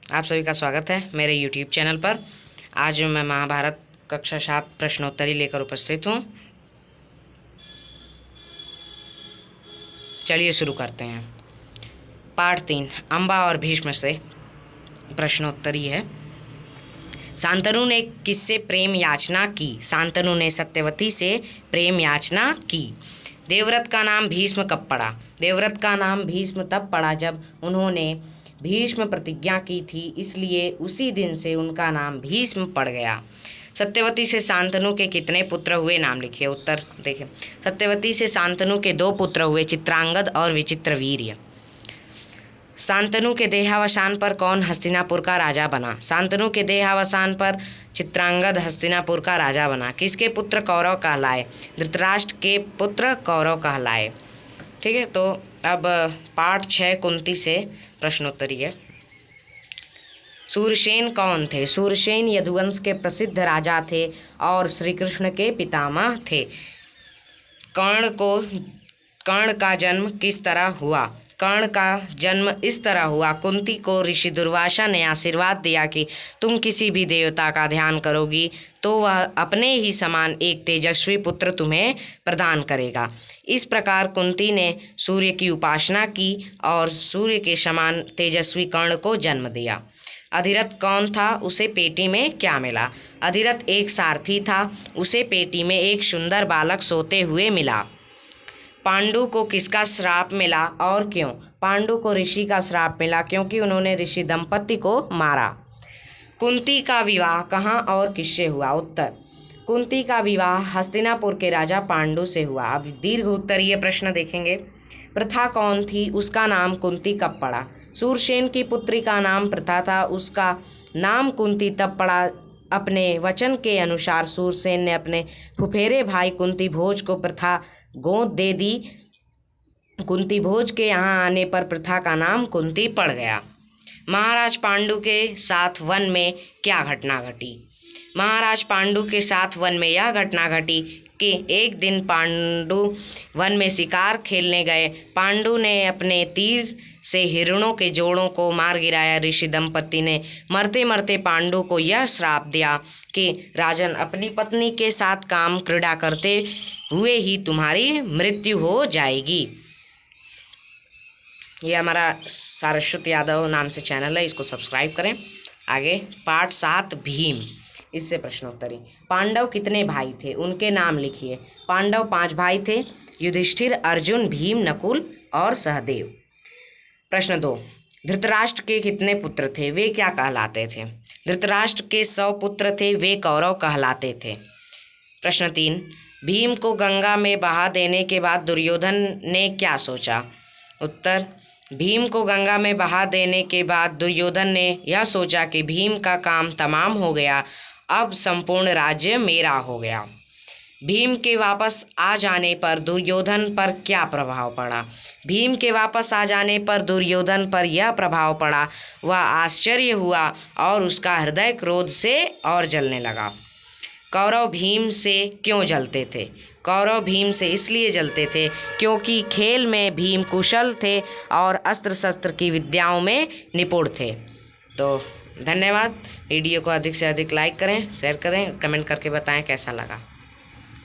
आप सभी का स्वागत है मेरे YouTube चैनल पर। आज मैं महाभारत कक्षा 7 प्रश्नोत्तरी लेकर उपस्थित हूँ। चलिए शुरू करते हैं। पाठ 3 अंबा और भीष्म से प्रश्नोत्तरी है। शांतनु ने किससे प्रेम याचना की? शांतनु ने सत्यवती से प्रेम याचना की। देवव्रत का नाम भीष्म कब पड़ा? देवव्रत का नाम भीष्म तब पड़ा जब उन्होंने भीष्म प्रतिज्ञा की थी, इसलिए उसी दिन से उनका नाम भीष्म पड़ गया। सत्यवती से शांतनु के कितने पुत्र हुए? नाम लिखिए। उत्तर देखें। सत्यवती से शांतनु के 2 पुत्र हुए, चित्रांगद और विचित्रवीर्य। शांतनु के देहावसान पर कौन हस्तिनापुर का राजा बना? शांतनु के देहावसान पर चित्रांगद हस्तिनापुर का राजा बना। किसके पुत्र कौरव कहलाए? धृतराष्ट्र के पुत्र कौरव कहलाए। ठीक है, तो अब पाठ 6 कुंती से प्रश्नोत्तरी है। सूरसेन कौन थे? सूरसेन यदुवंश के प्रसिद्ध राजा थे और श्री कृष्ण के पितामह थे। कर्ण का जन्म किस तरह हुआ? कर्ण का जन्म इस तरह हुआ। कुंती को ऋषि दुर्वासा ने आशीर्वाद दिया कि तुम किसी भी देवता का ध्यान करोगी तो वह अपने ही समान एक तेजस्वी पुत्र तुम्हें प्रदान करेगा। इस प्रकार कुंती ने सूर्य की उपासना की और सूर्य के समान तेजस्वी कर्ण को जन्म दिया। अधिरथ कौन था? उसे पेटी में क्या मिला? अधिरथ एक सारथी था, उसे पेटी में एक सुंदर बालक सोते हुए मिला। पांडु को किसका श्राप मिला और क्यों? पांडु को ऋषि का श्राप मिला क्योंकि उन्होंने ऋषि दंपति को मारा। कुंती का विवाह कहाँ और किससे हुआ? उत्तर, कुंती का विवाह हस्तिनापुर के राजा पांडु से हुआ। अब दीर्घ उत्तरीय प्रश्न देखेंगे। प्रथा कौन थी? उसका नाम कुंती कब पड़ा? सूरसेन की पुत्री का नाम प्रथा था, उसका नाम कुंती तब पड़ा। अपने वचन के अनुसार सूरसेन ने अपने फुफेरे भाई कुंती भोज को प्रथा गोद दे दी। कुंती भोज के यहाँ आने पर प्रथा का नाम कुंती पड़ गया। महाराज पांडु के साथ वन में क्या घटना घटी? महाराज पांडु के साथ वन में यह घटना घटी कि एक दिन पांडु वन में शिकार खेलने गए। पांडु ने अपने तीर से हिरणों के जोड़ों को मार गिराया। ऋषि दंपति ने मरते मरते पांडु को यह श्राप दिया कि राजन, अपनी पत्नी के साथ काम क्रीड़ा करते हुए ही तुम्हारी मृत्यु हो जाएगी। ये हमारा सारस्वत यादव नाम से चैनल है, इसको सब्सक्राइब करें। आगे पाठ 7 भीम, इससे प्रश्नोत्तरी। पांडव कितने भाई थे? उनके नाम लिखिए। पांडव 5 भाई थे, युधिष्ठिर, अर्जुन, भीम, नकुल और सहदेव। प्रश्न 2, धृतराष्ट्र के कितने पुत्र थे? वे क्या कहलाते थे? धृतराष्ट्र के 100 पुत्र थे, वे कौरव कहलाते थे। प्रश्न 3, भीम को गंगा में बहा देने के बाद दुर्योधन ने क्या सोचा? उत्तर, भीम को गंगा में बहा देने के बाद दुर्योधन ने यह सोचा कि भीम का काम तमाम हो गया, अब संपूर्ण राज्य मेरा हो गया। भीम के वापस आ जाने पर दुर्योधन पर क्या प्रभाव पड़ा? भीम के वापस आ जाने पर दुर्योधन पर यह प्रभाव पड़ा, वह आश्चर्य हुआ और उसका हृदय क्रोध से और जलने लगा। कौरव भीम से क्यों जलते थे? कौरव भीम से इसलिए जलते थे क्योंकि खेल में भीम कुशल थे और अस्त्र शस्त्र की विद्याओं में निपुण थे। तो धन्यवाद। वीडियो को अधिक से अधिक लाइक करें, शेयर करें, कमेंट करके बताएं कैसा लगा।